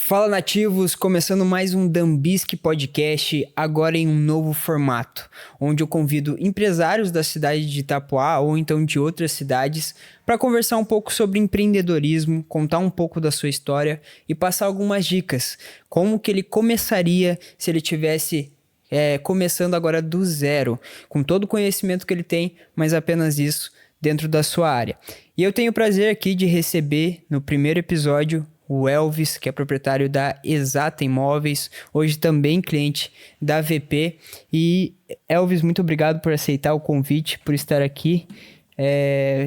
Fala nativos, começando mais um Dambisque Podcast, agora em um novo formato, onde eu convido empresários da cidade de Itapoá ou então de outras cidades para conversar um pouco sobre empreendedorismo, contar um pouco da sua história e passar algumas dicas, como que ele começaria se ele tivesse começando agora do zero, com todo o conhecimento que ele tem, mas apenas isso dentro da sua área. E eu tenho o prazer aqui de receber no primeiro episódio o Elvis, que é proprietário da Exata Imóveis, hoje também cliente da VP. E Elvis, muito obrigado por aceitar o convite, por estar aqui.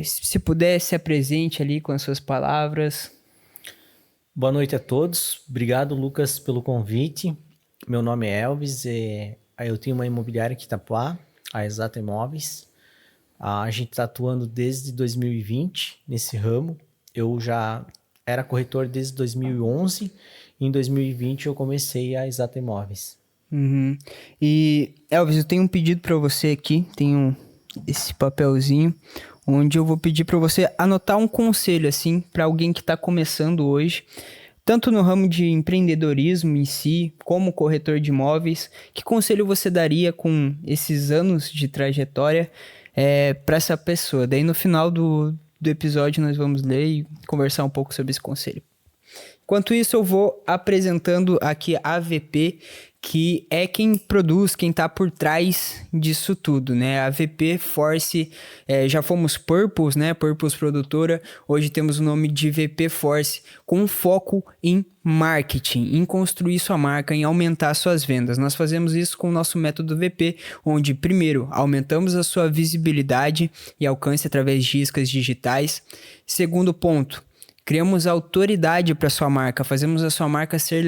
Se puder, se apresente ali com as suas palavras. Boa noite a todos. Obrigado, Lucas, pelo convite. Meu nome é Elvis. Eu tenho uma imobiliária aqui em Itapoá, a Exata Imóveis. A gente está atuando desde 2020 nesse ramo. Eu já era corretor desde 2011. Em 2020 eu comecei a Exata Imóveis. Uhum. E, Elvis, eu tenho um pedido para você aqui. Tenho esse papelzinho, onde eu vou pedir para você anotar um conselho, assim, para alguém que está começando hoje, tanto no ramo de empreendedorismo em si, como corretor de imóveis. Que conselho você daria com esses anos de trajetória para essa pessoa? Daí no final do episódio nós vamos ler e conversar um pouco sobre esse conselho. Enquanto isso, eu vou apresentando aqui a VP, que é quem produz, quem está por trás disso tudo, né? A VP Force, já fomos Purpose, né? Purpose produtora, hoje temos o nome de VP Force, com foco em marketing, em construir sua marca, em aumentar suas vendas. Nós fazemos isso com o nosso método VP, onde primeiro aumentamos a sua visibilidade e alcance através de iscas digitais. Segundo ponto, criamos autoridade para sua marca, fazemos a sua marca ser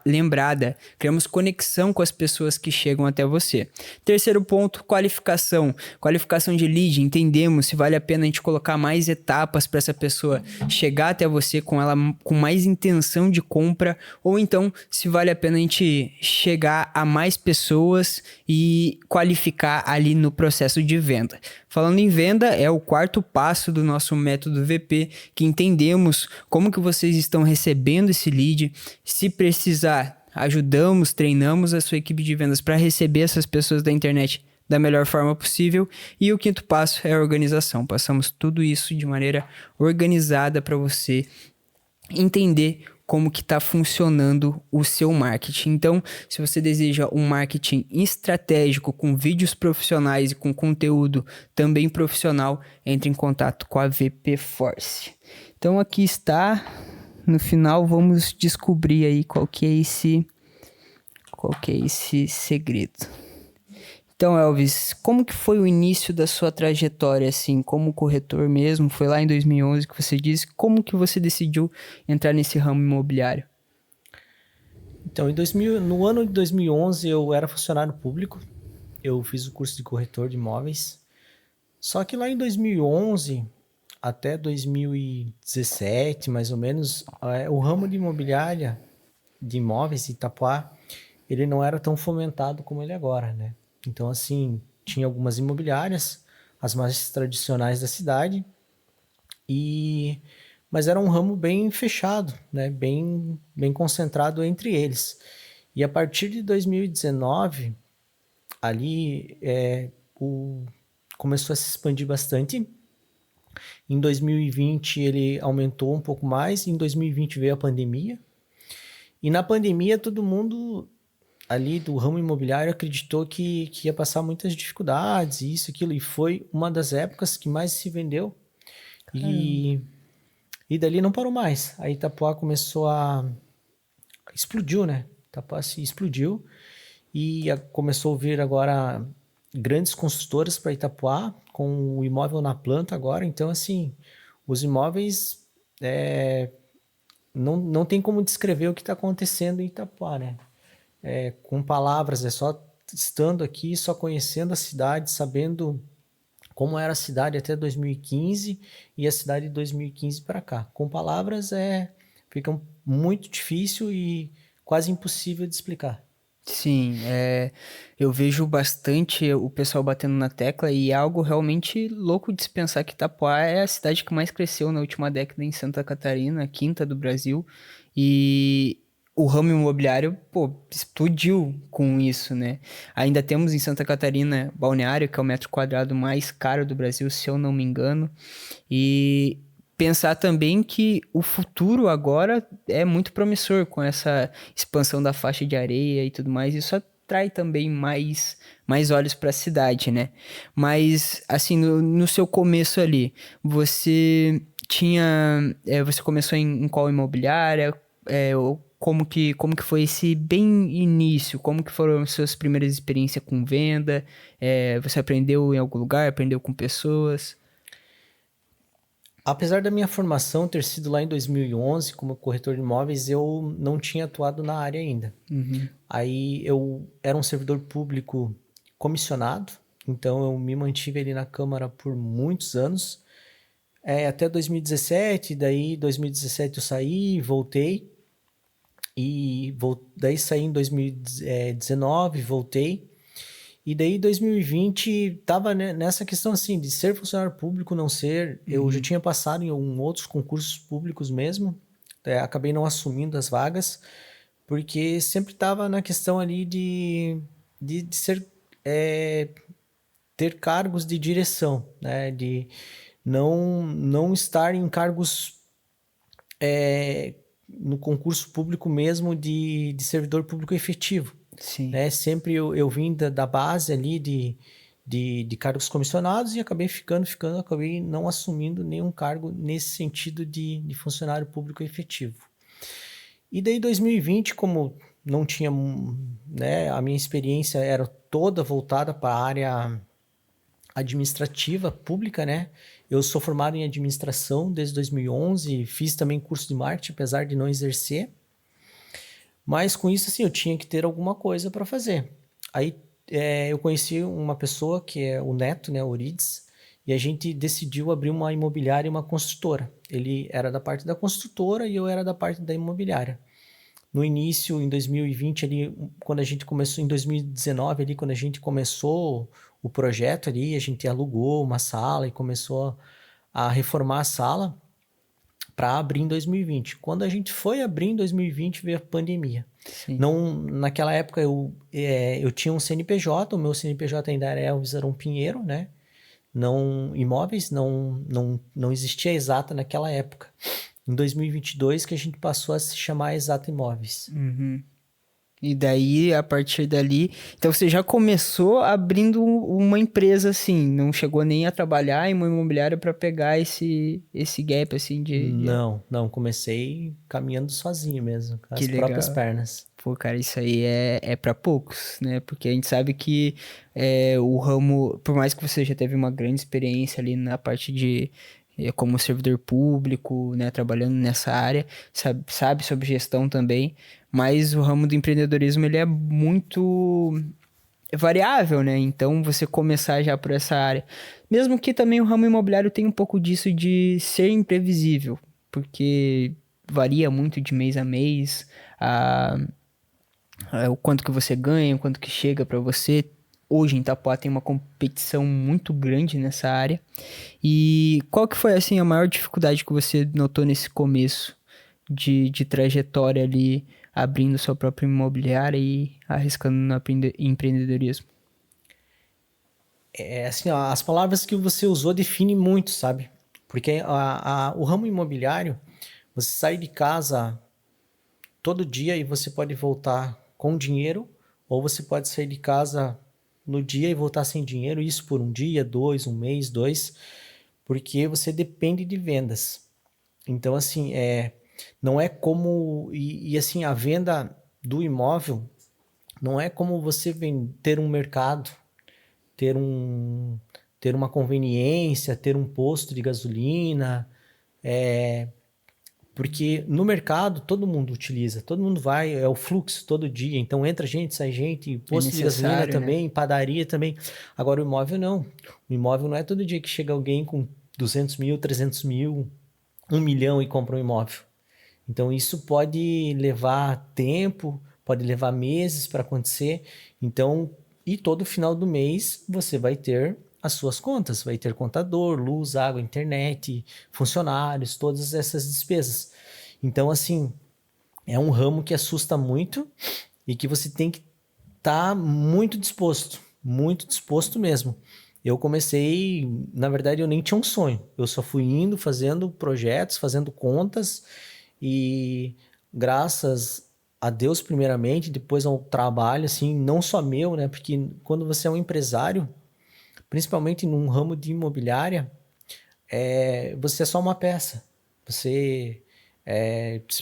lembrada, criamos conexão com as pessoas que chegam até você. Terceiro ponto, qualificação. Qualificação de lead, entendemos se vale a pena a gente colocar mais etapas para essa pessoa chegar até você com ela com mais intenção de compra, ou então se vale a pena a gente chegar a mais pessoas e qualificar ali no processo de venda. Falando em venda, é o quarto passo do nosso método VP, que entendemos como que vocês estão recebendo esse lead. Se precisar, ajudamos, treinamos a sua equipe de vendas para receber essas pessoas da internet da melhor forma possível. E o quinto passo é a organização. Passamos tudo isso de maneira organizada para você entender como que está funcionando o seu marketing. Então, se você deseja um marketing estratégico com vídeos profissionais e com conteúdo também profissional, entre em contato com a VP Force. Então, aqui está. No final, vamos descobrir aí qual que é esse segredo. Então, Elvis, como que foi o início da sua trajetória, assim, como corretor mesmo? Foi lá em 2011 que você disse. Como que você decidiu entrar nesse ramo imobiliário? Então, no ano de 2011 eu era funcionário público. Eu fiz o curso de corretor de imóveis. Só que lá em 2011 até 2017, mais ou menos, o ramo de imobiliária de imóveis de Itapoá, ele não era tão fomentado como ele é agora, né? Então, assim, tinha algumas imobiliárias, as mais tradicionais da cidade, mas era um ramo bem fechado, né? Bem concentrado entre eles. E a partir de 2019, ali começou a se expandir bastante. Em 2020 ele aumentou um pouco mais, em 2020 veio a pandemia, e na pandemia todo mundo ali do ramo imobiliário acreditou que ia passar muitas dificuldades, isso, aquilo, e foi uma das épocas que mais se vendeu, e dali não parou mais. Aí Itapoá explodiu, né? Itapoá se explodiu, e começou a vir agora grandes construtoras para Itapoá, com o imóvel na planta agora. Então, assim, os imóveis, não tem como descrever o que está acontecendo em Itapoá, né? Com palavras, é só estando aqui, só conhecendo a cidade, sabendo como era a cidade até 2015 e a cidade de 2015 para cá. Com palavras fica muito difícil e quase impossível de explicar. Sim, eu vejo bastante o pessoal batendo na tecla e é algo realmente louco de se pensar que Itapoá é a cidade que mais cresceu na última década em Santa Catarina, a quinta do Brasil, e o ramo imobiliário, pô, explodiu com isso, né? Ainda temos em Santa Catarina Balneário, que é o metro quadrado mais caro do Brasil, se eu não me engano. E pensar também que o futuro agora é muito promissor com essa expansão da faixa de areia e tudo mais. Isso atrai também mais olhos para a cidade, né? Mas, assim, no seu começo ali, você tinha... você começou em qual imobiliária? Como que foi esse bem início? Como que foram as suas primeiras experiências com venda? Você aprendeu em algum lugar? Aprendeu com pessoas? Apesar da minha formação ter sido lá em 2011 como corretor de imóveis, eu não tinha atuado na área ainda. Uhum. Aí eu era um servidor público comissionado, então eu me mantive ali na Câmara por muitos anos, até 2017, daí 2017 eu saí, voltei, daí saí em 2019, voltei, e daí 2020 tava nessa questão assim, de ser funcionário público, não ser, eu já tinha passado em outros concursos públicos mesmo, acabei não assumindo as vagas, porque sempre estava na questão ali de ser, ter cargos de direção, né? De não estar em cargos no concurso público mesmo de servidor público efetivo, Sim. né? Sempre eu vim da base ali de cargos comissionados e acabei acabei não assumindo nenhum cargo nesse sentido de funcionário público efetivo. E daí 2020, como não tinha, né, a minha experiência era toda voltada para a área administrativa pública, né? Eu sou formado em administração desde 2011, fiz também curso de marketing, apesar de não exercer. Mas com isso, assim, eu tinha que ter alguma coisa para fazer. Aí eu conheci uma pessoa que é o Neto, né, o Eurides, e a gente decidiu abrir uma imobiliária e uma construtora. Ele era da parte da construtora e eu era da parte da imobiliária. No início, em 2020, ali, quando a gente começou, em 2019, ali, quando a gente começou o projeto ali, a gente alugou uma sala e começou a reformar a sala para abrir em 2020. Quando a gente foi abrir em 2020, veio a pandemia. Sim. Não, naquela época eu tinha um CNPJ, o meu CNPJ ainda era Elvis Arão Pinheiro, né? Não, imóveis não existia a Exata naquela época. Em 2022 que a gente passou a se chamar Exata Imóveis. Uhum. E daí, a partir dali... Então, você já começou abrindo uma empresa, assim. Não chegou nem a trabalhar em uma imobiliária para pegar esse gap, assim, Não, comecei caminhando sozinho mesmo, com Que as próprias legal. pernas. Pô, cara, isso aí é para poucos, né? Porque a gente sabe que o ramo... Por mais que você já teve uma grande experiência ali na parte de... como servidor público, né? Trabalhando nessa área. Sabe sobre gestão também. Mas o ramo do empreendedorismo, ele é muito variável, né? Então, você começar já por essa área. Mesmo que também o ramo imobiliário tem um pouco disso de ser imprevisível, porque varia muito de mês a mês, a, o quanto que você ganha, o quanto que chega para você. Hoje em Itapuá tem uma competição muito grande nessa área. E qual que foi, assim, a maior dificuldade que você notou nesse começo de trajetória ali, abrindo sua própria imobiliária e arriscando no empreendedorismo? Assim, ó, as palavras que você usou definem muito, sabe? Porque o ramo imobiliário, você sai de casa todo dia e você pode voltar com dinheiro, ou você pode sair de casa no dia e voltar sem dinheiro, isso por um dia, dois, um mês, dois, porque você depende de vendas. Então, assim, não é como. Assim, a venda do imóvel não é como você ter um mercado, ter um, ter uma conveniência, ter um posto de gasolina, porque no mercado todo mundo utiliza, todo mundo vai, é o fluxo todo dia, então entra gente, sai gente, É posto de gasolina necessário, né? também, padaria também. Agora o imóvel não, o imóvel não é todo dia que chega alguém com 200 mil, 300 mil, 1 milhão e compra um imóvel. Então isso pode levar tempo, pode levar meses para acontecer. Então, e todo final do mês você vai ter as suas contas, vai ter contador, luz, água, internet, funcionários, todas essas despesas. Então, assim, é um ramo que assusta muito e que você tem que estar muito disposto mesmo. Eu comecei, na verdade, eu nem tinha um sonho. Eu só fui indo, fazendo projetos, fazendo contas e graças a Deus primeiramente, depois ao trabalho, assim, não só meu, né? Porque quando você é um empresário, principalmente num ramo de imobiliária, você é só uma peça. Você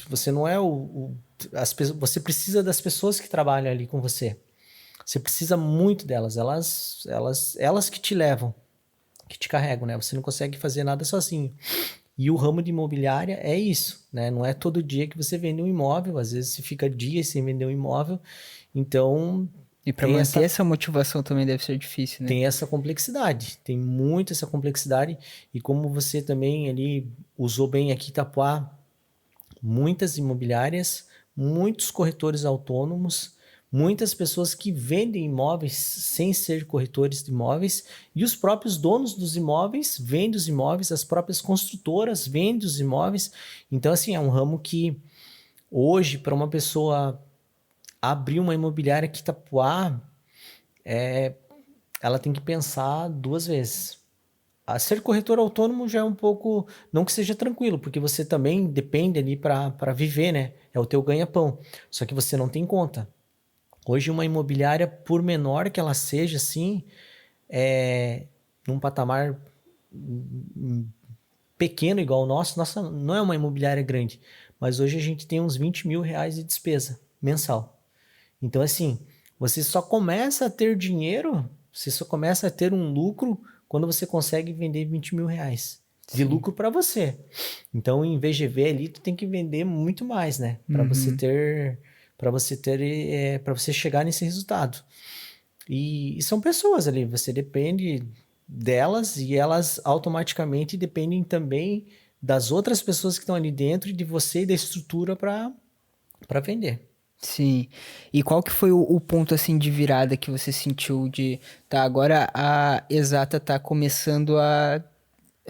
você não é você precisa das pessoas que trabalham ali com você. Você precisa muito delas. Elas que te levam, que te carregam, né? Você não consegue fazer nada sozinho. E o ramo de imobiliária é isso, né? Não é todo dia que você vende um imóvel, às vezes você fica dias sem vender um imóvel. Então, E para tem manter essa essa motivação também deve ser difícil, né? tem essa complexidade, tem muito essa complexidade. E como você também ali usou bem aqui, Itapuá, muitas imobiliárias, muitos corretores autônomos, muitas pessoas que vendem imóveis sem ser corretores de imóveis, e os próprios donos dos imóveis vendem os imóveis, as próprias construtoras vendem os imóveis. Então, assim, é um ramo que hoje, para uma pessoa abrir uma imobiliária aqui em Itapuá, ela tem que pensar duas vezes. A ser corretor autônomo já é um pouco, não que seja tranquilo, porque você também depende ali para viver, né? É o teu ganha-pão. Só que você não tem conta. Hoje uma imobiliária, por menor que ela seja, assim, num patamar pequeno igual o nosso, nossa, não é uma imobiliária grande, mas hoje a gente tem uns 20 mil reais de despesa mensal. Então, assim, você só começa a ter dinheiro, você só começa a ter um lucro quando você consegue vender 20 mil reais de Sim. lucro para você. Então, em VGV ali, tu tem que vender muito mais, né? Uhum. Para você chegar nesse resultado. E são pessoas ali, você depende delas e elas automaticamente dependem também das outras pessoas que estão ali dentro e de você e da estrutura para vender. Sim. E qual que foi o ponto assim de virada que você sentiu de, tá, agora a Exata tá começando a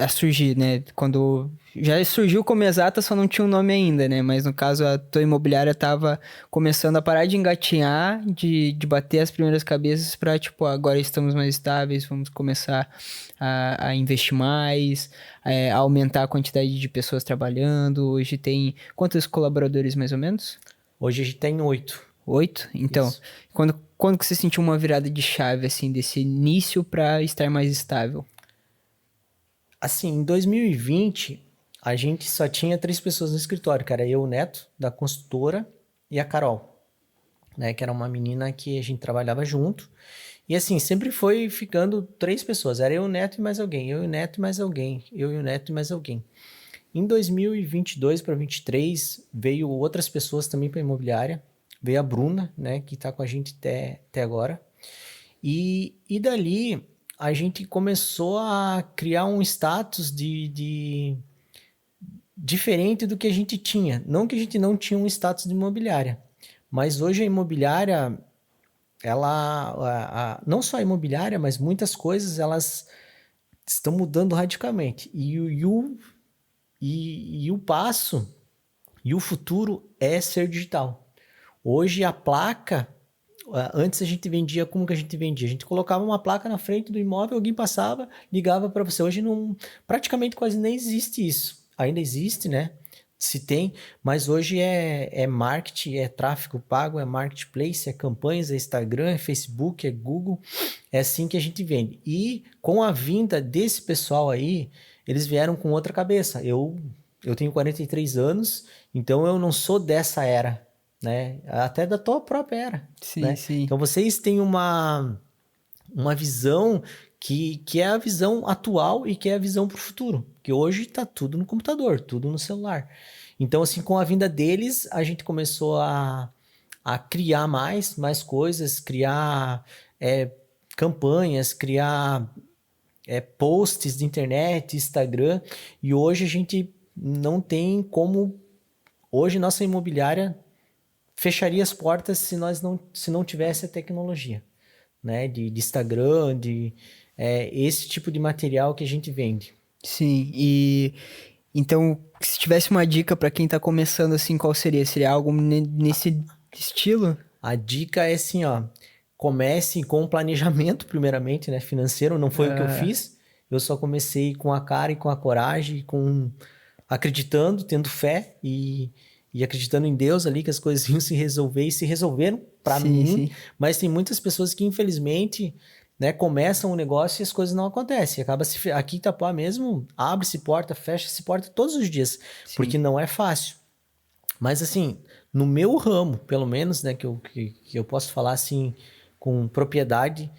surgir, né? Quando já surgiu como Exata, só não tinha um nome ainda, né? Mas no caso a tua imobiliária tava começando a parar de engatinhar, de bater as primeiras cabeças pra, tipo, agora estamos mais estáveis, vamos começar a investir mais, a aumentar a quantidade de pessoas trabalhando. Hoje tem quantos colaboradores mais ou menos? Hoje a gente tem 8. 8? Então, Isso. quando que você sentiu uma virada de chave, assim, desse início pra estar mais estável? Assim, em 2020, a gente só tinha 3 pessoas no escritório, que era eu, o Neto, da consultora, e a Carol, né? Que era uma menina que a gente trabalhava junto. E assim, sempre foi ficando 3 pessoas. Era eu, o Neto e mais alguém. Eu e o Neto e mais alguém. Eu e o Neto e mais alguém. Em 2022 para 2023, veio outras pessoas também para a imobiliária. Veio a Bruna, né? Que está com a gente até agora. E dali a gente começou a criar um status de diferente do que a gente tinha. Não que a gente não tinha um status de imobiliária, mas hoje a imobiliária, não só a imobiliária, mas muitas coisas, elas estão mudando radicalmente. E o passo e o futuro é ser digital. Hoje a placa, antes a gente vendia, como que a gente vendia? A gente colocava uma placa na frente do imóvel, alguém passava, ligava para você. Hoje não, praticamente quase nem existe isso. Ainda existe, né? Se tem, mas hoje é marketing, é tráfego pago, é marketplace, é campanhas, é Instagram, é Facebook, é Google. É assim que a gente vende. E com a vinda desse pessoal aí, eles vieram com outra cabeça. Eu tenho 43 anos, então eu não sou dessa era, né? Até da tua própria era, Sim, né? sim. Então vocês têm uma visão que é a visão atual e que é a visão para o futuro. Que hoje está tudo no computador, tudo no celular. Então, assim, com a vinda deles, a gente começou a criar mais coisas, criar campanhas, criar posts de internet, Instagram. E hoje a gente não tem como. Hoje nossa imobiliária fecharia as portas se não tivesse a tecnologia, né? De Instagram, esse tipo de material que a gente vende. Sim, Então, se tivesse uma dica para quem tá começando assim, qual seria? Seria algo nesse estilo? A dica é assim, ó, comece com o planejamento, primeiramente, né? Financeiro, não foi o que eu fiz. Eu só comecei com a cara e com a coragem, com acreditando, tendo fé e acreditando em Deus ali que as coisas iam se resolver e se resolveram para Sim, mim. sim. Mas tem muitas pessoas que, infelizmente, né, começam um negócio e as coisas não acontecem. Aqui em Itapuá mesmo, abre-se porta, fecha-se porta todos os dias, Sim. porque não é fácil. Mas assim, no meu ramo, pelo menos, né, que eu posso falar assim com propriedade,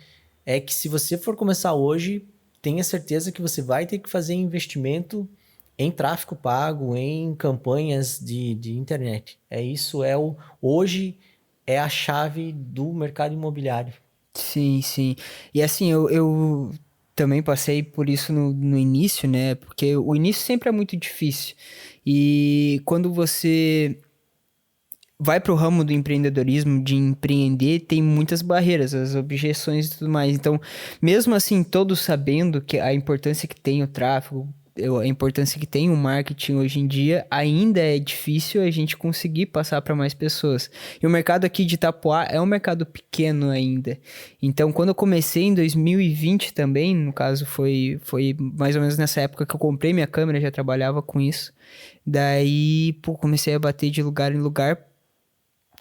é que se você for começar hoje, tenha certeza que você vai ter que fazer investimento em tráfego pago, em campanhas de internet. Hoje é a chave do mercado imobiliário. Sim, sim. E assim, eu também passei por isso no início, né? Porque o início sempre é muito difícil. E quando você vai para o ramo do empreendedorismo, de empreender, tem muitas barreiras, as objeções e tudo mais. Então, mesmo assim, todos sabendo que a importância que tem o tráfego, a importância que tem o marketing hoje em dia, ainda é difícil a gente conseguir passar para mais pessoas. E o mercado aqui de Itapuá é um mercado pequeno ainda. Então, quando eu comecei em 2020 também, no caso foi mais ou menos nessa época que eu comprei minha câmera, já trabalhava com isso. Daí, pô, comecei a bater de lugar em lugar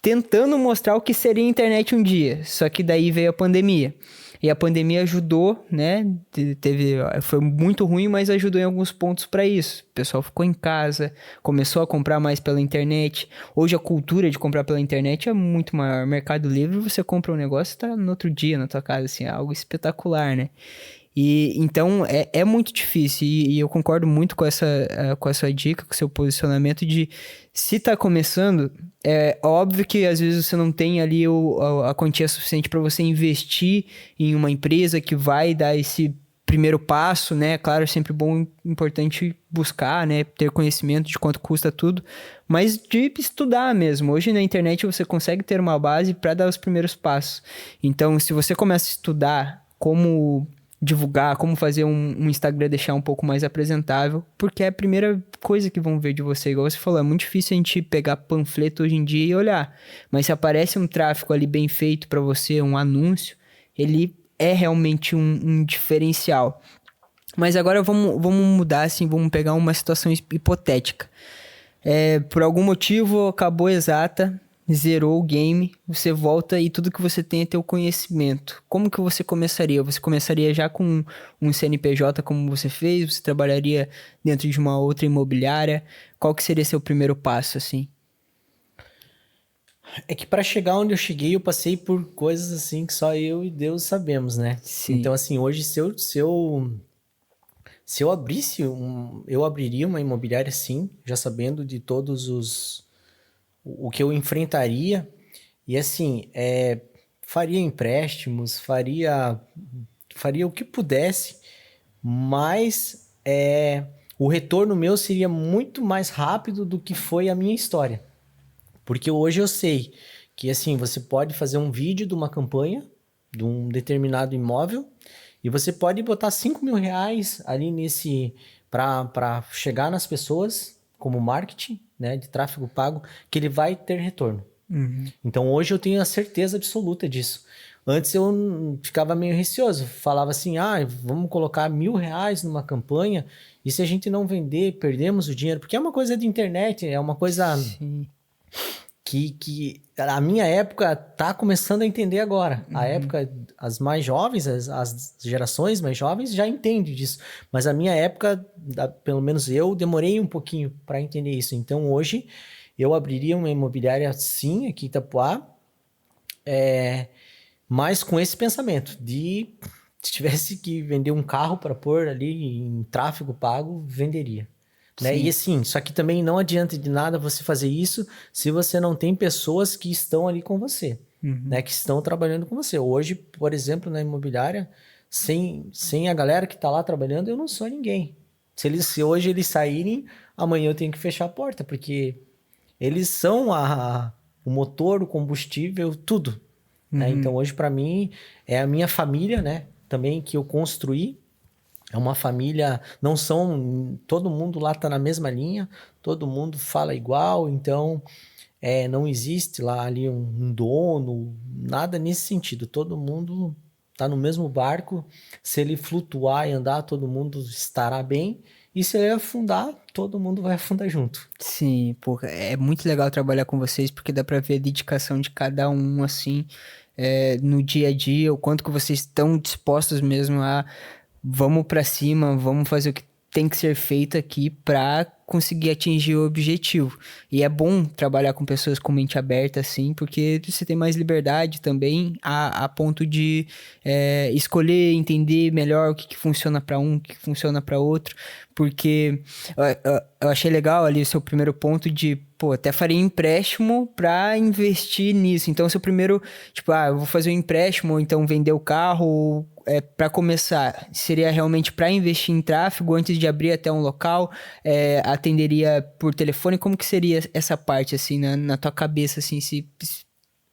tentando mostrar o que seria a internet um dia. Só que daí veio a pandemia. E a pandemia ajudou, né? Foi muito ruim, mas ajudou em alguns pontos para isso. O pessoal ficou em casa, começou a comprar mais pela internet. Hoje a cultura de comprar pela internet é muito maior. Mercado Livre, você compra um negócio e tá no outro dia na tua casa, assim, é algo espetacular, né? E então é muito difícil, e eu concordo muito com a sua dica, com o seu posicionamento de se tá começando, é óbvio que às vezes você não tem ali a quantia suficiente para você investir em uma empresa que vai dar esse primeiro passo, né? Claro, é sempre bom, importante buscar, né? Ter conhecimento de quanto custa tudo, mas de estudar mesmo. Hoje na internet você consegue ter uma base para dar os primeiros passos. Então, se você começa a estudar como divulgar, como fazer um Instagram deixar um pouco mais apresentável, porque é a primeira coisa que vão ver de você. Igual você falou, é muito difícil a gente pegar panfleto hoje em dia e olhar, mas se aparece um tráfego ali bem feito para você, um anúncio, ele é realmente um diferencial. Mas agora vamos mudar, assim, vamos pegar uma situação hipotética. Por algum motivo, acabou exata, zerou o game, você volta e tudo que você tem é teu conhecimento. Como que você começaria? Você começaria já com um CNPJ como você fez? Você trabalharia dentro de uma outra imobiliária? Qual que seria seu primeiro passo, assim? É que para chegar onde eu cheguei, eu passei por coisas assim que só eu e Deus sabemos, né? Sim. Então, assim, hoje, se eu eu abriria uma imobiliária, sim, já sabendo de todos o que eu enfrentaria. E assim, faria empréstimos, faria o que pudesse, mas o retorno meu seria muito mais rápido do que foi a minha história. Porque hoje eu sei que assim, você pode fazer um vídeo de uma campanha, de um determinado imóvel, e você pode botar 5 mil reais ali para chegar nas pessoas, como marketing, né, de tráfego pago, que ele vai ter retorno. Uhum. Então hoje eu tenho a certeza absoluta disso. Antes eu ficava meio receoso, falava assim, vamos colocar 1.000 reais numa campanha, e se a gente não vender, perdemos o dinheiro, porque é uma coisa de internet, é uma coisa Sim. que a minha época tá começando a entender agora. A época, as mais jovens, as gerações mais jovens já entendem disso. Mas a minha época, pelo menos eu, demorei um pouquinho para entender isso. Então hoje eu abriria uma imobiliária sim aqui em Itapuá, mas com esse pensamento de se tivesse que vender um carro para pôr ali em tráfego pago, venderia. Né? E Sim. assim, só que também não adianta de nada você fazer isso se você não tem pessoas que estão ali com você, Uhum. né? Que estão trabalhando com você. Hoje, por exemplo, na imobiliária, sem a galera que está lá trabalhando, eu não sou ninguém. Se hoje eles saírem, amanhã eu tenho que fechar a porta, porque eles são o motor, o combustível, tudo. Né? Então Uhum. hoje, para mim, é a minha família, né? Também que eu construí É uma família, todo mundo lá tá na mesma linha, todo mundo fala igual, então não existe lá ali um dono, nada nesse sentido. Todo mundo tá no mesmo barco. Se ele flutuar e andar, todo mundo estará bem. E se ele afundar, todo mundo vai afundar junto. Sim, pô, é muito legal trabalhar com vocês porque dá pra ver a dedicação de cada um, assim, no dia a dia, o quanto que vocês estão dispostos mesmo a vamos pra cima, vamos fazer o que tem que ser feito aqui pra conseguir atingir o objetivo. E é bom trabalhar com pessoas com mente aberta, assim, porque você tem mais liberdade também a ponto de escolher, entender melhor o que, que funciona pra um, o que, que funciona pra outro. Porque eu achei legal ali o seu primeiro ponto de, pô, até faria empréstimo pra investir nisso. Então, seu primeiro, tipo, eu vou fazer um empréstimo, ou então vender o carro, para começar, seria realmente para investir em tráfego antes de abrir até um local, atenderia por telefone, como que seria essa parte, assim, na tua cabeça, assim, se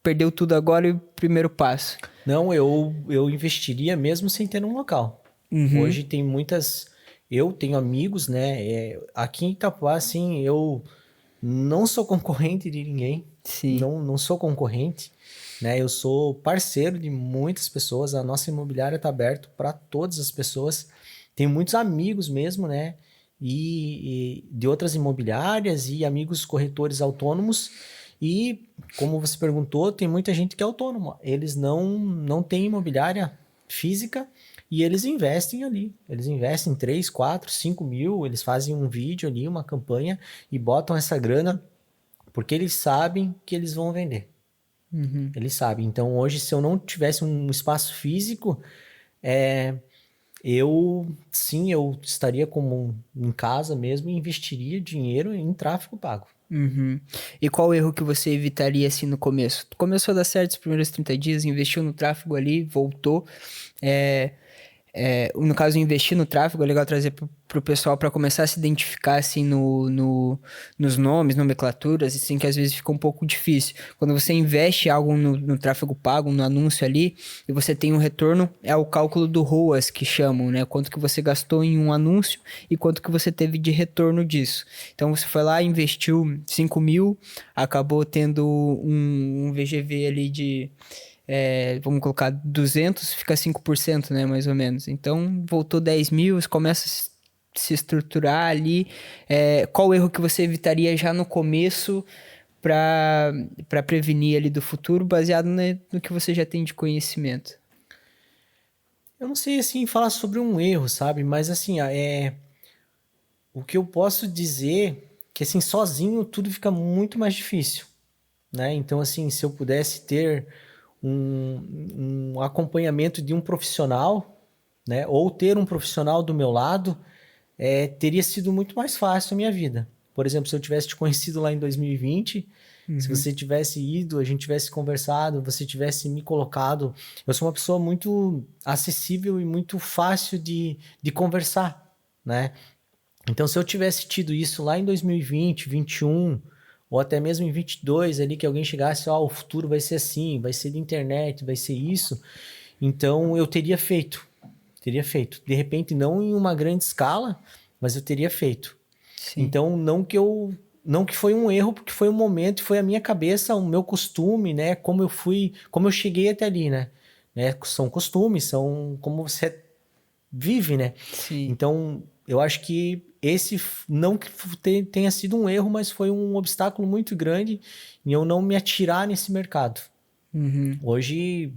perdeu tudo agora e o primeiro passo? Não, eu investiria mesmo sem ter um local. Uhum. Hoje tem eu tenho amigos, né? Aqui em Itapuá, assim, eu não sou concorrente de ninguém, Sim. não sou concorrente, né? Eu sou parceiro de muitas pessoas, a nossa imobiliária está aberta para todas as pessoas. Tenho muitos amigos mesmo, né? E de outras imobiliárias e amigos corretores autônomos. E, como você perguntou, tem muita gente que é autônoma. Eles não têm imobiliária física e eles investem ali. Eles investem 3, 4, 5 mil, eles fazem um vídeo ali, uma campanha e botam essa grana porque eles sabem que eles vão vender. Uhum. Eles sabem. Então, hoje, se eu não tivesse um espaço físico, eu estaria como em casa mesmo e investiria dinheiro em tráfego pago. Uhum. E qual erro que você evitaria assim no começo? Começou a dar certo os primeiros 30 dias, investiu no tráfego ali, voltou. É, no caso, investir no tráfego, é legal trazer pro pessoal para começar a se identificar assim nos nomes, nomenclaturas, assim, que às vezes fica um pouco difícil. Quando você investe algo no tráfego pago, no anúncio ali, e você tem um retorno, é o cálculo do ROAS que chamam, né? Quanto que você gastou em um anúncio e quanto que você teve de retorno disso. Então você foi lá, investiu 5 mil, acabou tendo um VGV ali de vamos colocar 200, fica 5%, né, mais ou menos. Então, voltou 10 mil, você começa a se estruturar ali. Qual erro que você evitaria já no começo para prevenir ali do futuro, baseado no que você já tem de conhecimento? Eu não sei, assim, falar sobre um erro, sabe? Mas, assim, o que eu posso dizer que, assim, sozinho tudo fica muito mais difícil, né? Então, assim, se eu pudesse ter um acompanhamento de um profissional, né? Ou ter um profissional do meu lado, teria sido muito mais fácil a minha vida. Por exemplo, se eu tivesse te conhecido lá em 2020, se Uhum. você tivesse ido, a gente tivesse conversado, você tivesse me colocado. Eu sou uma pessoa muito acessível e muito fácil de conversar, né? Então, se eu tivesse tido isso lá em 2020, 21, ou até mesmo em 22, ali, que alguém chegasse, o futuro vai ser assim, vai ser de internet, vai ser isso, então eu teria feito. Teria feito. De repente, não em uma grande escala, mas eu teria feito. Sim. Então, não que foi um erro, porque foi um momento, foi a minha cabeça, o meu costume, né? Como eu cheguei até ali, né? São costumes, são como você vive, né? Sim. Então, eu acho que esse não que tenha sido um erro, mas foi um obstáculo muito grande em eu não me atirar nesse mercado. Uhum. Hoje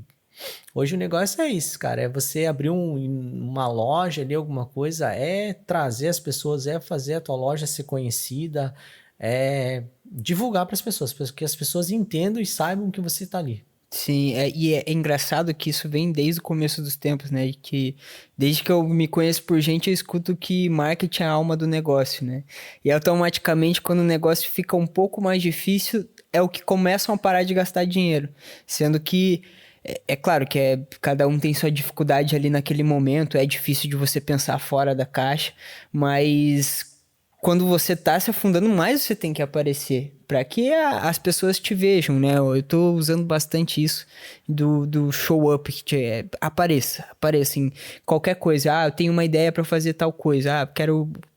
o negócio é isso, cara. É você abrir uma loja ali, alguma coisa, é trazer as pessoas, é fazer a tua loja ser conhecida, é divulgar para as pessoas, para que as pessoas entendam e saibam que você está ali. Sim, e é engraçado que isso vem desde o começo dos tempos, né? E que desde que eu me conheço por gente, eu escuto que marketing é a alma do negócio, né? E automaticamente, quando o negócio fica um pouco mais difícil, é o que começam a parar de gastar dinheiro. Sendo que, é claro que cada um tem sua dificuldade ali naquele momento, é difícil de você pensar fora da caixa, mas quando você tá se afundando, mais você tem que aparecer para que as pessoas te vejam, né? Eu tô usando bastante isso do show up, apareça em qualquer coisa. Ah, eu tenho uma ideia para fazer tal coisa. Ah,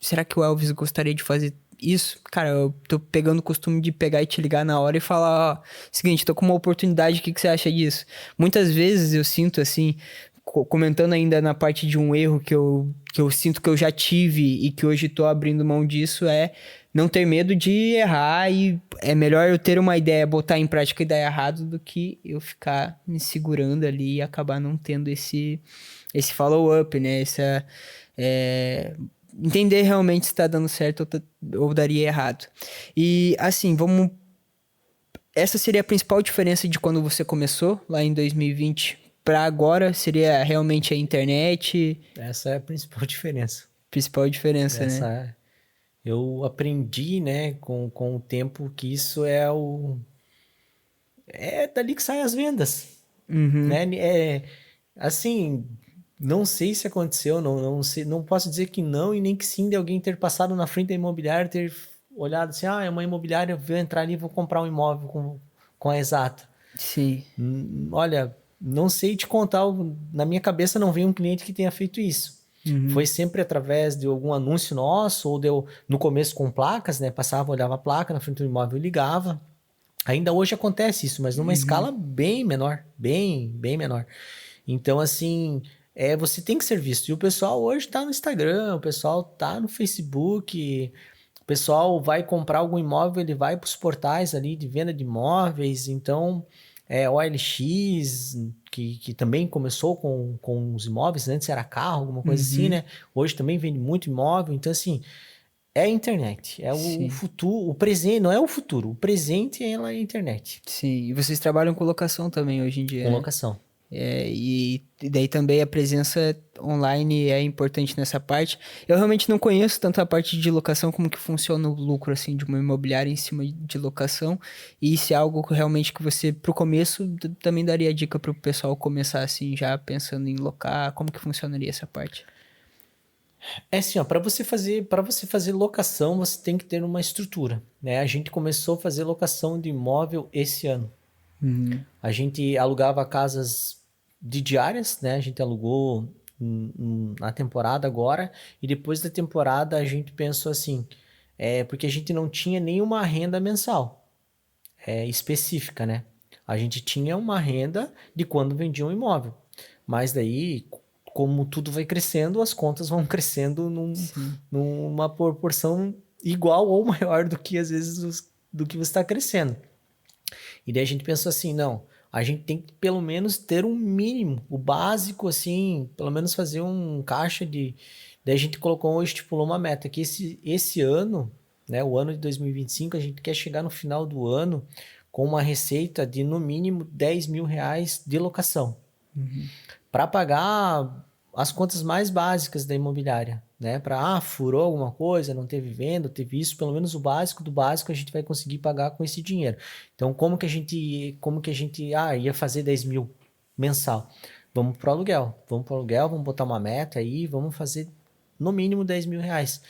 será que o Elvis gostaria de fazer isso? Cara, eu tô pegando o costume de pegar e te ligar na hora e falar, ó, seguinte, tô com uma oportunidade, o que que você acha disso? Muitas vezes eu sinto assim, comentando ainda na parte de um erro que eu sinto que eu já tive e que hoje tô abrindo mão disso, é não ter medo de errar, e é melhor eu ter uma ideia, botar em prática e dar errado do que eu ficar me segurando ali e acabar não tendo esse follow-up, né? Entender realmente se tá dando certo ou daria errado. E assim, essa seria a principal diferença de quando você começou, lá em 2020, para agora, seria realmente a internet. Essa é a principal diferença. Principal diferença, né? Eu aprendi, né, com o tempo que isso é dali que saem as vendas, Uhum, né? Assim, não sei se aconteceu, não sei, não posso dizer que não e nem que sim de alguém ter passado na frente da imobiliária, ter olhado assim, é uma imobiliária, eu vou entrar ali e vou comprar um imóvel com a Exata. sim. Olha, não sei te contar, na minha cabeça não veio um cliente que tenha feito isso. Uhum, Foi sempre através de algum anúncio nosso, ou no começo com placas, né? Passava, olhava a placa na frente do imóvel e ligava. Ainda hoje acontece isso, mas numa uhum, escala bem menor, bem menor. Então, assim, você tem que ser visto. E o pessoal hoje está no Instagram, o pessoal está no Facebook, o pessoal vai comprar algum imóvel, ele vai para os portais ali de venda de imóveis. Então, OLX, que também começou com os imóveis, antes era carro, alguma coisa assim, uhum, né? Hoje também vende muito imóvel. Então, assim, é a internet, é o sim, futuro, o presente, não é o futuro, o presente é a internet, sim. E vocês trabalham com locação também hoje em dia, com né? locação. E daí também a presença online é importante nessa parte. Eu realmente não conheço tanto a parte de locação, como que funciona o lucro assim de uma imobiliária em cima de locação. E se é algo que realmente que você, pro começo, também daria dica pro pessoal começar assim, já pensando em locar, como que funcionaria essa parte? É assim, ó, para você fazer locação, você tem que ter uma estrutura, né? A gente começou a fazer locação de imóvel esse ano. Uhum, A gente alugava casas de diárias, né? A gente alugou na temporada agora, e depois da temporada a gente pensou assim, porque a gente não tinha nenhuma renda mensal, específica, né? A gente tinha uma renda de quando vendia um imóvel, mas daí, como tudo vai crescendo, as contas vão crescendo sim. numa proporção igual ou maior do que às vezes do que você está crescendo. E daí a gente pensou assim, não, a gente tem que pelo menos ter um mínimo, o básico assim, pelo menos fazer um caixa de... Daí a gente colocou, estipulou uma meta, que esse ano, né, o ano de 2025, a gente quer chegar no final do ano com uma receita de no mínimo R$ 10.000 de locação Uhum, para pagar as contas mais básicas da imobiliária, né? Furou alguma coisa, não teve venda, teve isso, pelo menos o básico do básico a gente vai conseguir pagar com esse dinheiro. Então, como que a gente, ia fazer 10 mil mensal? Vamos pro aluguel, vamos botar uma meta aí, vamos fazer no mínimo R$ 10.000.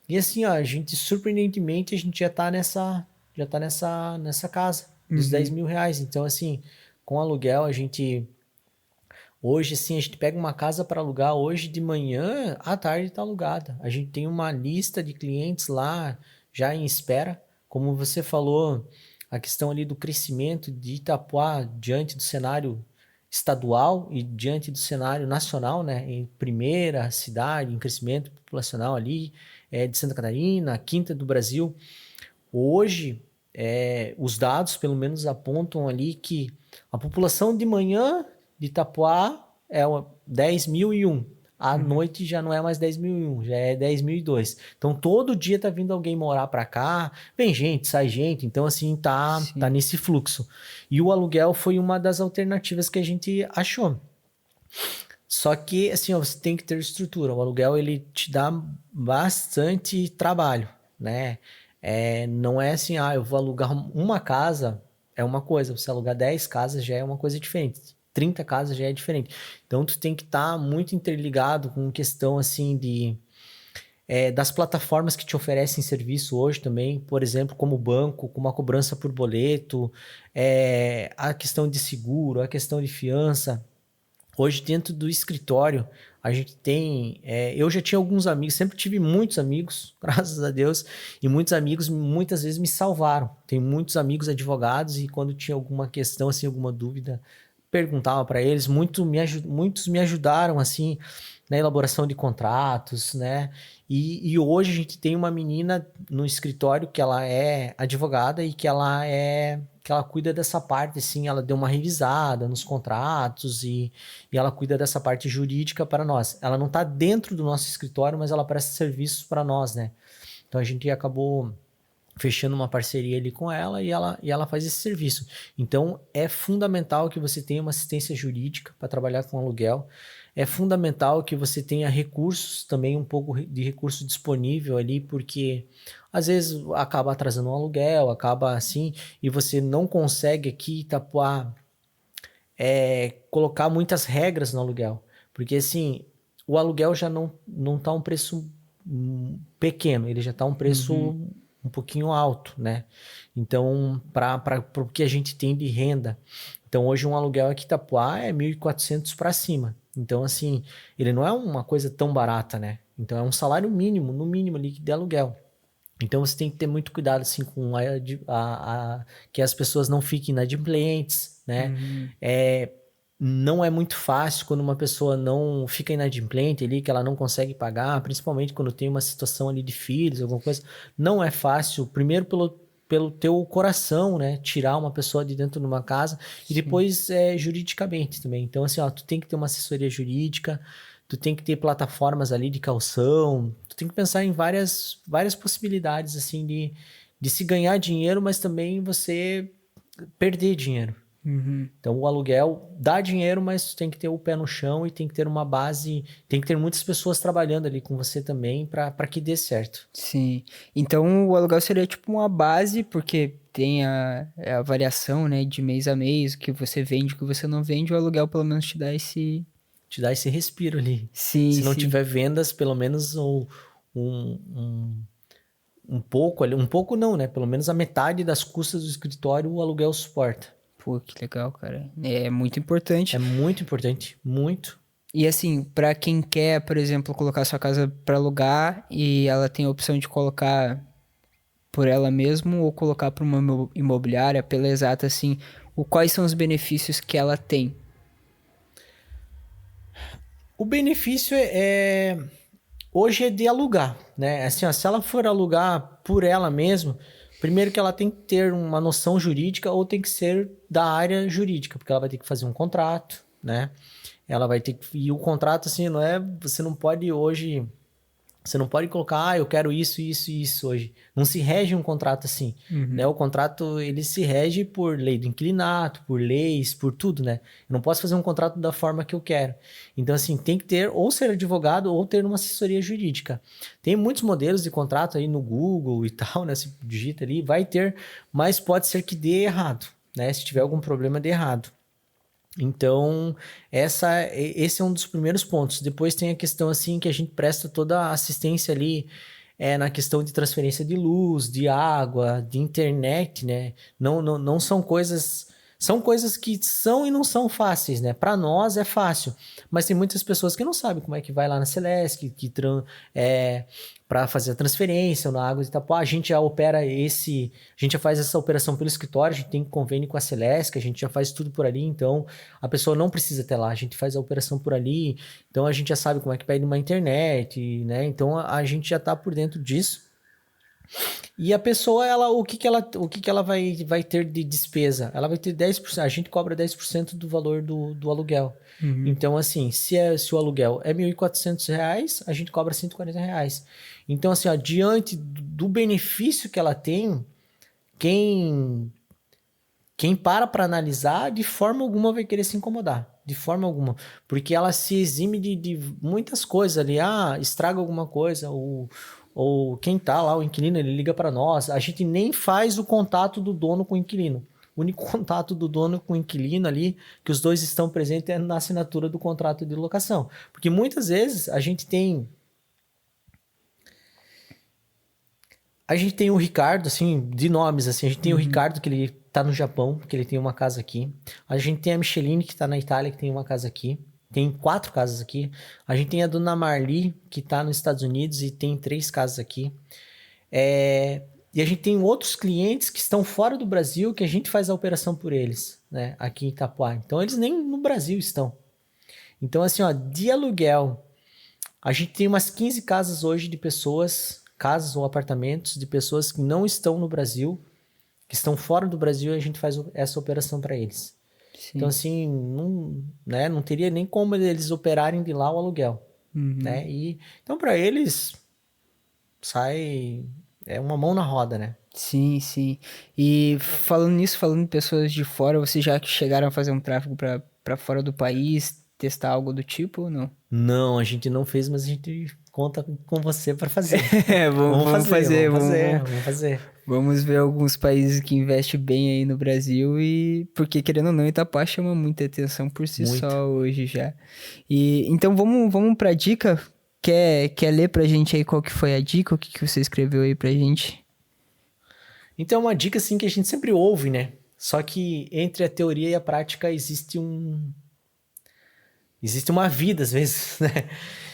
E assim, ó, a gente, surpreendentemente, a gente já tá nessa casa dos dez uhum, mil reais. Então, assim, com aluguel a gente... Hoje, sim, a gente pega uma casa para alugar hoje de manhã, à tarde está alugada. A gente tem uma lista de clientes lá já em espera. Como você falou, a questão ali do crescimento de Itapuá diante do cenário estadual e diante do cenário nacional, né? Em primeira cidade, em crescimento populacional ali, de Santa Catarina, a quinta do Brasil. Hoje, os dados pelo menos apontam ali que a população de manhã de Itapuá é 10.001. À uhum. noite já não é mais 10.001, já é 10.002. Então todo dia tá vindo alguém morar para cá, vem gente, sai gente, então assim tá Sim. nesse fluxo. E o aluguel foi uma das alternativas que a gente achou. Só que assim, ó, você tem que ter estrutura. O aluguel ele te dá bastante trabalho, né? Não é assim, eu vou alugar uma casa, é uma coisa. Você alugar 10 casas já é uma coisa diferente. 30 casas já é diferente. Então, tu tem que estar muito interligado com questão assim das plataformas que te oferecem serviço hoje também, por exemplo, como o banco, com uma cobrança por boleto, a questão de seguro, a questão de fiança. Hoje, dentro do escritório, a gente tem... eu já tinha alguns amigos, sempre tive muitos amigos, graças a Deus, e muitos amigos muitas vezes me salvaram. Tem muitos amigos advogados e quando tinha alguma questão, assim, alguma dúvida, perguntava para eles. Muitos me ajudaram, assim, na elaboração de contratos, né? E hoje a gente tem uma menina no escritório que ela é advogada e que ela cuida dessa parte, assim, ela deu uma revisada nos contratos e ela cuida dessa parte jurídica para nós. Ela não está dentro do nosso escritório, mas ela presta serviços para nós, né? Então a gente acabou fechando uma parceria ali com ela e ela faz esse serviço. Então é fundamental que você tenha uma assistência jurídica para trabalhar com aluguel. É fundamental que você tenha recursos, também um pouco de recurso disponível ali, porque às vezes acaba atrasando um aluguel, acaba assim, e você não consegue aqui, Itapuá, colocar muitas regras no aluguel. Porque assim, o aluguel já não está um preço pequeno, ele já está um preço um pouquinho alto, né? Então, para o que a gente tem de renda. Então, hoje um aluguel aqui em Itapuá é 1.400 para cima. Então, assim, ele não é uma coisa tão barata, né? Então, é um salário mínimo, no mínimo ali de aluguel. Então, você tem que ter muito cuidado, assim, com que as pessoas não fiquem inadimplentes, né? Não é muito fácil quando uma pessoa não fica inadimplente ali, que ela não consegue pagar, principalmente quando tem uma situação ali de filhos, alguma coisa. Não é fácil, primeiro pelo teu coração, né? Tirar uma pessoa de dentro de uma casa. Sim. E depois juridicamente também. Então, assim, ó, tu tem que ter uma assessoria jurídica, tu tem que ter plataformas ali de caução, tu tem que pensar em várias possibilidades, assim, de se ganhar dinheiro, mas também você perder dinheiro. Então, o aluguel dá dinheiro, mas tu tem que ter o pé no chão e tem que ter uma base, tem que ter muitas pessoas trabalhando ali com você também para que dê certo. Sim. Então, o aluguel seria tipo uma base, porque tem a variação, né, de mês a mês, o que você vende, o que você não vende, o aluguel pelo menos te dá esse... Te dá esse respiro ali. Sim, Se não sim. tiver vendas, pelo menos um pouco ali, um pouco não, né? Pelo menos a metade das custas do escritório o aluguel suporta. Pô, que legal, cara. É muito importante. É muito importante, muito. E assim, pra quem quer, por exemplo, colocar sua casa pra alugar e ela tem a opção de colocar por ela mesma ou colocar pra uma imobiliária, pela exata, assim, quais são os benefícios que ela tem? O benefício hoje é de alugar, né? Assim, ó, se ela for alugar por ela mesma, primeiro que ela tem que ter uma noção jurídica ou tem que ser da área jurídica, porque ela vai ter que fazer um contrato, né? Ela vai ter que... E o contrato, assim, não é... Você não pode hoje... Você não pode colocar, eu quero isso, isso e isso hoje. Não se rege um contrato assim, né? O contrato, ele se rege por lei do inquilinato, por leis, por tudo, né? Eu não posso fazer um contrato da forma que eu quero. Então, assim, tem que ter ou ser advogado ou ter uma assessoria jurídica. Tem muitos modelos de contrato aí no Google e tal, né? Se digita ali, vai ter, mas pode ser que dê errado, né? Se tiver algum problema, dê errado. Então, esse é um dos primeiros pontos. Depois tem a questão assim que a gente presta toda a assistência ali na questão de transferência de luz, de água, de internet, né? Não são coisas... São coisas que são e não são fáceis, né? Para nós é fácil, mas tem muitas pessoas que não sabem como é que vai lá na Celesc, para fazer a transferência na água de Itapuá. A gente já faz essa operação pelo escritório, a gente tem convênio com a Celesc, a gente já faz tudo por ali, então a pessoa não precisa ter lá, a gente faz a operação por ali, então a gente já sabe como é que pede uma internet, né? Então a gente já está por dentro disso. E a pessoa, o que ela vai ter de despesa? Ela vai ter 10%, a gente cobra 10% do valor do aluguel. Então, assim, se o aluguel é R$ 1.400, a gente cobra R$ 140. Então, assim, ó, diante do benefício que ela tem, quem para analisar, de forma alguma vai querer se incomodar. De forma alguma. Porque ela se exime de muitas coisas ali. Estraga alguma coisa, ou quem tá lá, o inquilino, ele liga para nós. A gente nem faz o contato do dono com o inquilino. O único contato do dono com o inquilino ali, que os dois estão presentes, é na assinatura do contrato de locação. Porque muitas vezes a gente tem A gente tem o Ricardo, assim, de nomes, assim, a gente tem o Uhum. Ricardo, que ele tá no Japão, que ele tem uma casa aqui. A gente tem a Micheline, que tá na Itália, que tem uma casa aqui. Tem 4 casas aqui. A gente tem a dona Marli, que tá nos Estados Unidos e tem 3 casas aqui. E a gente tem outros clientes que estão fora do Brasil, que a gente faz a operação por eles, né? Aqui em Itapuá. Então, eles nem no Brasil estão. Então, assim, ó, de aluguel, a gente tem umas 15 casas hoje de pessoas, casas ou apartamentos de pessoas que não estão no Brasil, que estão fora do Brasil, e a gente faz essa operação para eles. Então, Sim. assim, não, né, não teria nem como eles operarem de lá o aluguel, Uhum. né? E, então, para eles, sai... É uma mão na roda, né? Sim, sim. E falando nisso, falando em pessoas de fora, vocês já chegaram a fazer um tráfego para fora do país, testar algo do tipo ou não? Não, a gente não fez, mas a gente conta com você para fazer. É, Vamos vamos fazer, fazer, vamos fazer, vamos fazer. vamos ver alguns países que investem bem aí no Brasil e porque querendo ou não, Itapá chama muita atenção por si Muito. só hoje já. E então vamos para dica. Quer ler pra gente aí qual que foi a dica? O que que você escreveu aí pra gente? Então, é uma dica assim que a gente sempre ouve, né? Só que entre a teoria e a prática existe uma vida às vezes, né?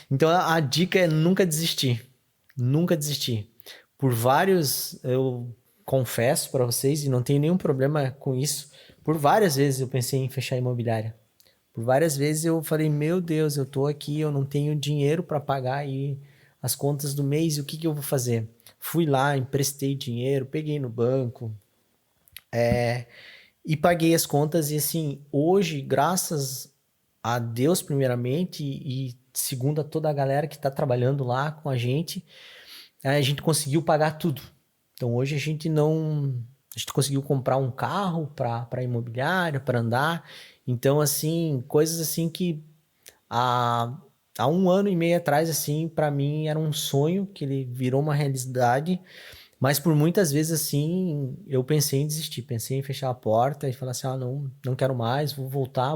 Então, a dica é nunca desistir. Nunca desistir. Por vários, eu confesso para vocês, e não tenho nenhum problema com isso, por várias vezes eu pensei em fechar a imobiliária. Por várias vezes eu falei, meu Deus, eu tô aqui, eu não tenho dinheiro para pagar aí as contas do mês, e o que que eu vou fazer? Fui lá, emprestei dinheiro, peguei no banco, e paguei as contas. E assim, hoje, graças a Deus primeiramente, e segundo a toda a galera que está trabalhando lá com a gente conseguiu pagar tudo. Então hoje a gente não... A gente conseguiu comprar um carro para imobiliária, para andar. Então, assim, coisas assim que há, há um ano e meio atrás, assim, para mim era um sonho que ele virou uma realidade, mas por muitas vezes, assim, eu pensei em desistir, pensei em fechar a porta e falar assim, ah, não, não quero mais, vou voltar,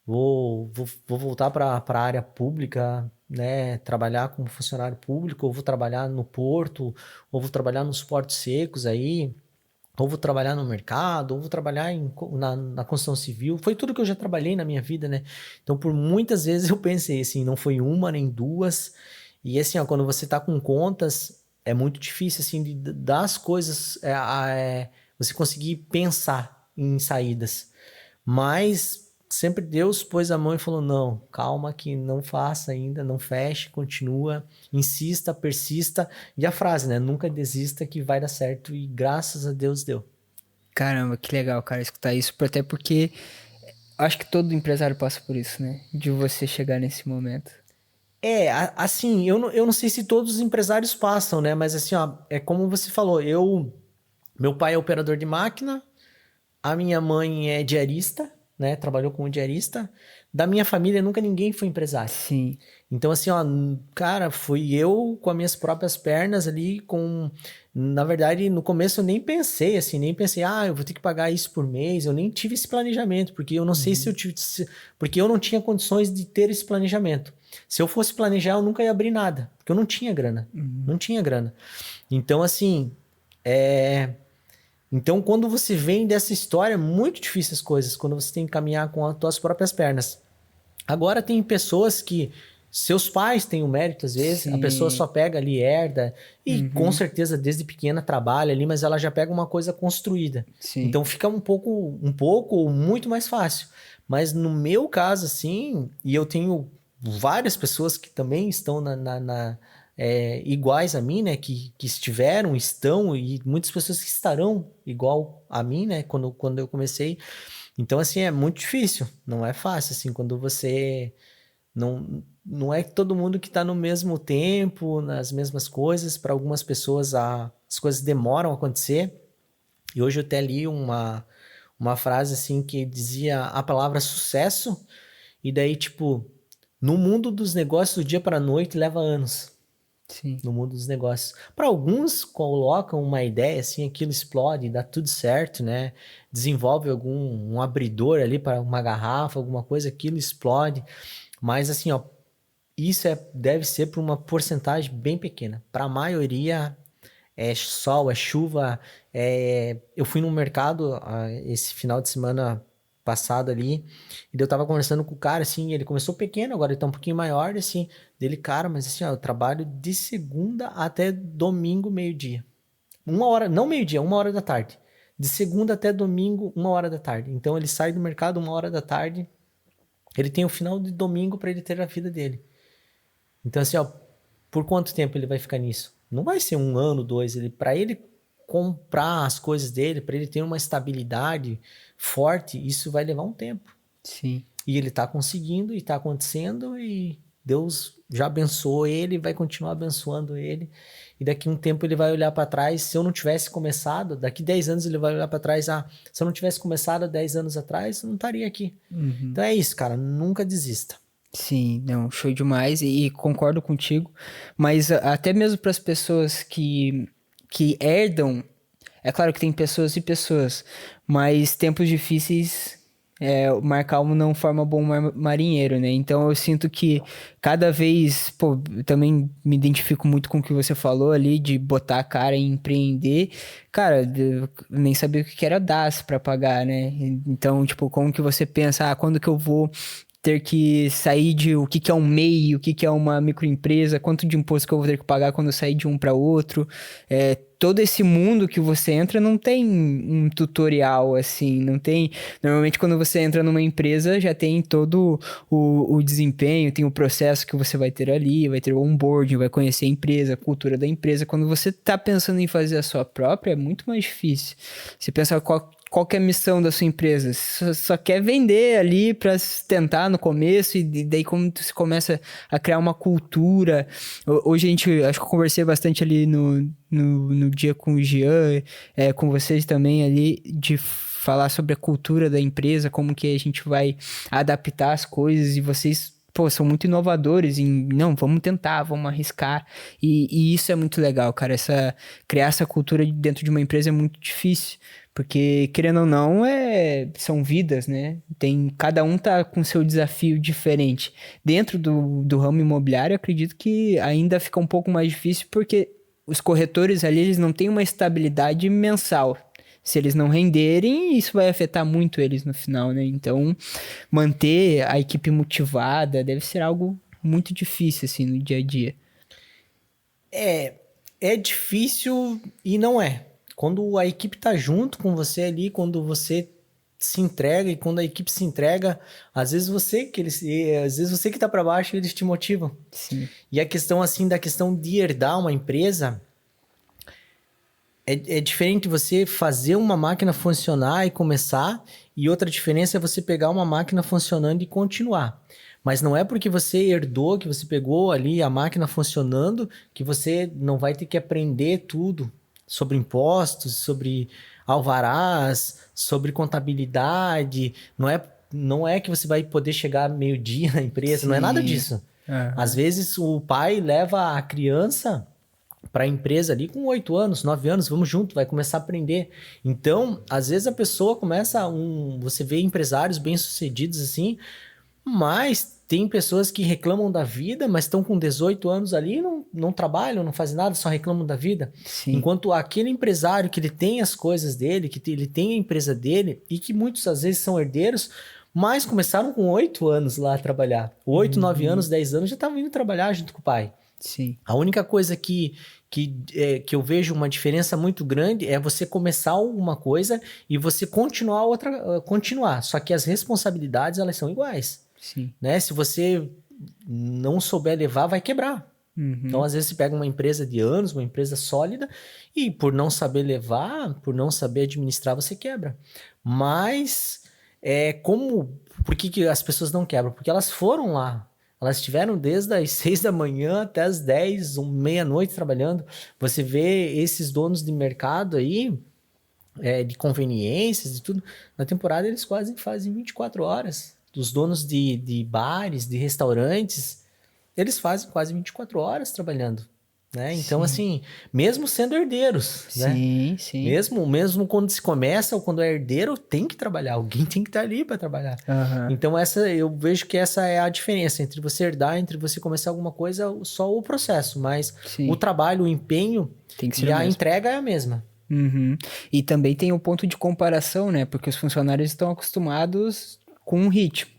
vou voltar para a área pública, né, trabalhar como funcionário público, ou vou trabalhar no porto, ou vou trabalhar nos portos secos aí, ou vou trabalhar no mercado, ou vou trabalhar na construção civil. Foi tudo que eu já trabalhei na minha vida, né? Então, por muitas vezes eu pensei assim, não foi uma nem duas. E assim, ó, quando você tá com contas, é muito difícil, assim, das coisas, você conseguir pensar em saídas. Mas sempre Deus pôs a mão e falou: não, calma, que não faça ainda, não feche, continua, insista, persista. E a frase, né? Nunca desista que vai dar certo. E graças a Deus deu. Caramba, que legal, cara, escutar isso, até porque acho que todo empresário passa por isso, né? De você chegar nesse momento. Assim, eu não sei se todos os empresários passam, né? Mas assim, ó, é como você falou, meu pai é operador de máquina, a minha mãe é diarista, né? Trabalhou como diarista. Da minha família, nunca ninguém foi empresário. Sim. Então, assim, ó, cara, fui eu com as minhas próprias pernas ali, com... Na verdade, no começo eu nem pensei, assim, nem pensei, ah, eu vou ter que pagar isso por mês. Eu nem tive esse planejamento, porque eu não sei se eu Uhum. tive... Porque eu não tinha condições de ter esse planejamento. Se eu fosse planejar, eu nunca ia abrir nada, porque eu não tinha grana. Uhum. Não tinha grana. Então, assim, Então, quando você vem dessa história, é muito difícil as coisas, quando você tem que caminhar com as suas próprias pernas. Agora tem pessoas que seus pais têm o mérito, às vezes, a pessoa Sim. só pega ali, herda, e com Uhum. certeza desde pequena trabalha ali, mas ela já pega uma coisa construída. Sim. Então fica um pouco, muito mais fácil. Mas no meu caso, assim, e eu tenho várias pessoas que também estão iguais a mim, né? Que estiveram, estão, e muitas pessoas que estarão igual a mim, né? Quando eu comecei. Então, assim, é muito difícil, não é fácil, assim, quando você não é todo mundo que está no mesmo tempo, nas mesmas coisas. Para algumas pessoas as coisas demoram a acontecer. E hoje eu até li uma frase assim que dizia a palavra sucesso, e daí, tipo, no mundo dos negócios, do dia para a noite leva anos. Sim. No mundo dos negócios. Para alguns, colocam uma ideia assim, aquilo explode, dá tudo certo, né? Desenvolve um abridor ali para uma garrafa, alguma coisa, aquilo explode. Mas assim, ó, deve ser para uma porcentagem bem pequena. Para a maioria é sol, é chuva. Eu fui no mercado esse final de semana passado ali, e daí eu tava conversando com o cara, assim, ele começou pequeno, agora ele tá um pouquinho maior, assim, dele, cara, mas assim, ó, eu trabalho de segunda até domingo, meio-dia. 1 hora, não meio-dia, 1 hora da tarde. De segunda até domingo, 1 hora da tarde. Então ele sai do mercado 1 hora da tarde, ele tem o final de domingo para ele ter a vida dele. Então assim, ó, por quanto tempo ele vai ficar nisso? Não vai ser 1 ano, 2, para ele comprar as coisas dele, para ele ter uma estabilidade forte, isso vai levar um tempo. Sim. E ele tá conseguindo e tá acontecendo e Deus já abençoou ele, vai continuar abençoando ele. E daqui a um tempo ele vai olhar para trás, se eu não tivesse começado, daqui 10 anos ele vai olhar para trás, se eu não tivesse começado há 10 anos atrás, eu não estaria aqui. Uhum. Então é isso, cara, nunca desista. Sim, não, show demais e concordo contigo, mas até mesmo para as pessoas que herdam, é claro que tem pessoas e pessoas, mas tempos difíceis, o mar calmo não forma bom marinheiro, né? Então eu sinto que cada vez, pô, eu também me identifico muito com o que você falou ali, de botar a cara em empreender. Cara, eu nem sabia o que era DAS para pagar, né? Então, tipo, como que você pensa, quando que eu vou ter que sair de o que que é um MEI, o que que é uma microempresa, quanto de imposto que eu vou ter que pagar quando eu sair de um para outro. Todo esse mundo que você entra não tem um tutorial assim, não tem. Normalmente, quando você entra numa empresa, já tem todo o desempenho, tem o processo que você vai ter ali, vai ter o onboarding, vai conhecer a empresa, a cultura da empresa. Quando você está pensando em fazer a sua própria, é muito mais difícil. Você pensa qual que é a missão da sua empresa? Só quer vender ali para sustentar no começo e daí como você começa a criar uma cultura. Hoje a gente, acho que eu conversei bastante ali no dia com o Jean, com vocês também ali, de falar sobre a cultura da empresa, como que a gente vai adaptar as coisas e vocês... Pô, são muito inovadores em, não, vamos tentar, vamos arriscar. E isso é muito legal, cara. Criar essa cultura dentro de uma empresa é muito difícil. Porque, querendo ou não, são vidas, né? Cada um tá com seu desafio diferente. Dentro do ramo imobiliário, eu acredito que ainda fica um pouco mais difícil, porque os corretores ali, eles não têm uma estabilidade mensal. Se eles não renderem, isso vai afetar muito eles no final, né? Então, manter a equipe motivada deve ser algo muito difícil, assim, no dia a dia. É difícil e não é. Quando a equipe tá junto com você ali, quando você se entrega e quando a equipe se entrega, às vezes você que tá para baixo, eles te motivam. Sim. E a questão assim da questão de herdar uma empresa é diferente você fazer uma máquina funcionar e começar, e outra diferença é você pegar uma máquina funcionando e continuar. Mas não é porque você herdou, que você pegou ali a máquina funcionando, que você não vai ter que aprender tudo sobre impostos, sobre alvarás, sobre contabilidade. Não é que você vai poder chegar meio-dia na empresa, Sim. não é nada disso. Às vezes o pai leva a criança para a empresa ali com 8 anos, 9 anos, vamos junto, vai começar a aprender. Então, às vezes a pessoa você vê empresários bem-sucedidos assim, mas tem pessoas que reclamam da vida, mas estão com 18 anos ali, não trabalham, não fazem nada, só reclamam da vida. Sim. Enquanto aquele empresário que ele tem as coisas dele, ele tem a empresa dele, e que muitos às vezes são herdeiros, mas começaram com 8 anos lá a trabalhar. 8, 9 anos, 10 anos já estavam indo trabalhar junto com o pai. Sim. A única coisa que eu vejo uma diferença muito grande é você começar uma coisa e você continuar. Só que as responsabilidades, elas são iguais. Sim. Né? Se você não souber levar, vai quebrar. Então, às vezes, você pega uma empresa de anos, uma empresa sólida, e por não saber levar, por não saber administrar, você quebra. Mas, por que as pessoas não quebram? Porque elas foram lá. Elas estiveram desde as 6 da manhã até as 10, meia-noite trabalhando. Você vê esses donos de mercado aí, de conveniências e tudo, na temporada eles quase fazem 24 horas. Os donos de bares, de restaurantes, eles fazem quase 24 horas trabalhando. né? Então, assim, mesmo sendo herdeiros, né? Sim, sim. Mesmo quando se começa ou quando é herdeiro, tem que trabalhar. Alguém tem que estar ali para trabalhar. Aham. Então, eu vejo que essa é a diferença entre você herdar, entre você começar alguma coisa, só o processo. Mas Sim. o trabalho, o empenho Tem que ser e o a mesmo. entrega é a mesma. Uhum. E também tem o ponto de comparação, né? Porque os funcionários estão acostumados com um ritmo.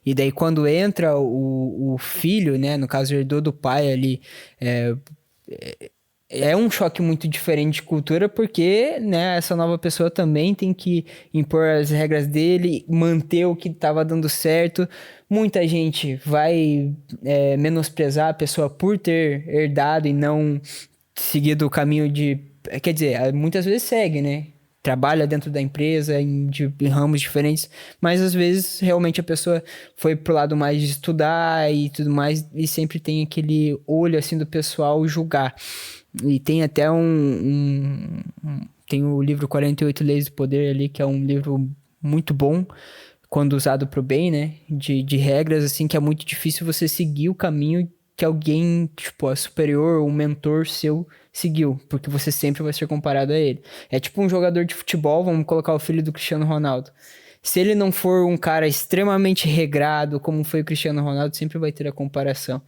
E daí quando entra o filho, né? No caso, herdou do pai ali, é um choque muito diferente de cultura, porque, né, essa nova pessoa também tem que impor as regras dele, manter o que estava dando certo. Muita gente vai menosprezar a pessoa por ter herdado e não seguido o caminho de... Quer dizer, muitas vezes segue, né? Trabalha dentro da empresa, em ramos diferentes, mas às vezes realmente a pessoa foi pro lado mais de estudar e tudo mais, e sempre tem aquele olho assim do pessoal julgar. E tem até tem o livro 48 Leis do Poder ali, que é um livro muito bom, quando usado pro bem, né? De regras, assim, que é muito difícil você seguir o caminho que alguém, tipo, a superior, um mentor seu seguiu, porque você sempre vai ser comparado a ele. É tipo um jogador de futebol, vamos colocar o filho do Cristiano Ronaldo. Se ele não for um cara extremamente regrado, como foi o Cristiano Ronaldo, sempre vai ter a comparação.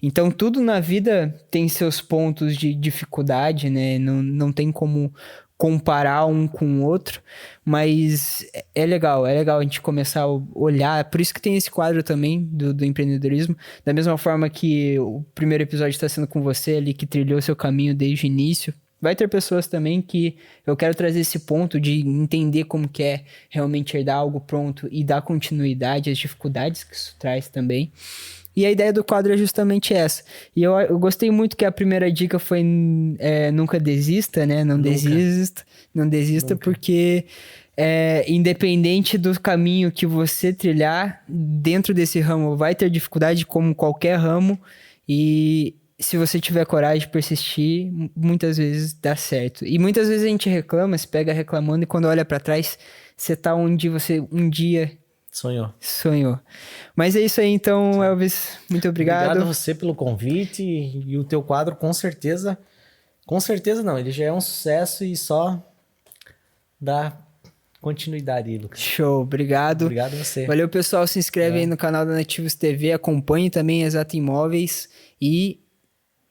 Então, tudo na vida tem seus pontos de dificuldade, né? Não tem como comparar um com o outro, mas é legal a gente começar a olhar, por isso que tem esse quadro também do empreendedorismo, da mesma forma que o primeiro episódio está sendo com você ali, que trilhou seu caminho desde o início. Vai ter pessoas também que eu quero trazer esse ponto de entender como que é realmente herdar algo pronto e dar continuidade às dificuldades que isso traz também. E a ideia do quadro é justamente essa. E eu gostei muito que a primeira dica foi nunca desista, né? Não desista, Nunca. porque independente do caminho que você trilhar, dentro desse ramo vai ter dificuldade como qualquer ramo. E se você tiver coragem de persistir, muitas vezes dá certo. E muitas vezes a gente reclama, se pega reclamando e quando olha pra trás, você tá onde você um dia... Sonhou. Mas é isso aí então, Elvis. Muito obrigado. Obrigado a você pelo convite e o teu quadro, com certeza não, ele já é um sucesso e só dá continuidade aí, Lucas. Show, obrigado. Obrigado a você. Valeu, pessoal. Se inscreve aí no canal da Nativos TV, acompanhe também a Exato Imóveis e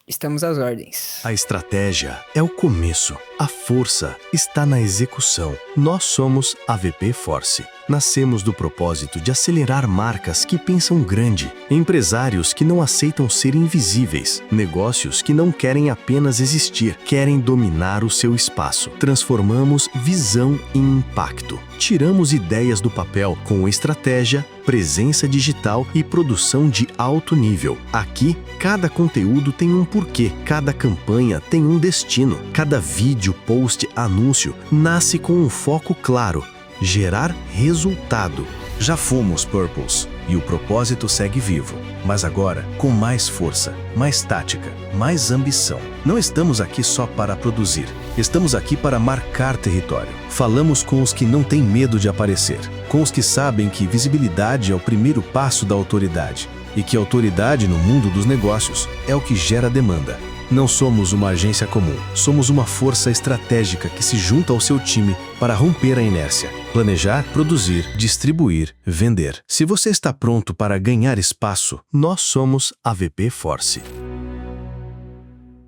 estamos às ordens. A estratégia é o começo. A força está na execução. Nós somos a VP Force. Nascemos do propósito de acelerar marcas que pensam grande, empresários que não aceitam ser invisíveis, negócios que não querem apenas existir, querem dominar o seu espaço. Transformamos visão em impacto. Tiramos ideias do papel com estratégia, presença digital e produção de alto nível. Aqui, cada conteúdo tem um porquê, cada campanha tem um destino, cada vídeo, post, anúncio nasce com um foco claro: gerar resultado. Já fomos Purples e o propósito segue vivo, mas agora com mais força, mais tática, mais ambição. Não estamos aqui só para produzir, estamos aqui para marcar território. Falamos com os que não têm medo de aparecer, com os que sabem que visibilidade é o primeiro passo da autoridade e que autoridade no mundo dos negócios é o que gera demanda. Não somos uma agência comum, somos uma força estratégica que se junta ao seu time para romper a inércia, planejar, produzir, distribuir, vender. Se você está pronto para ganhar espaço, nós somos a VP Force.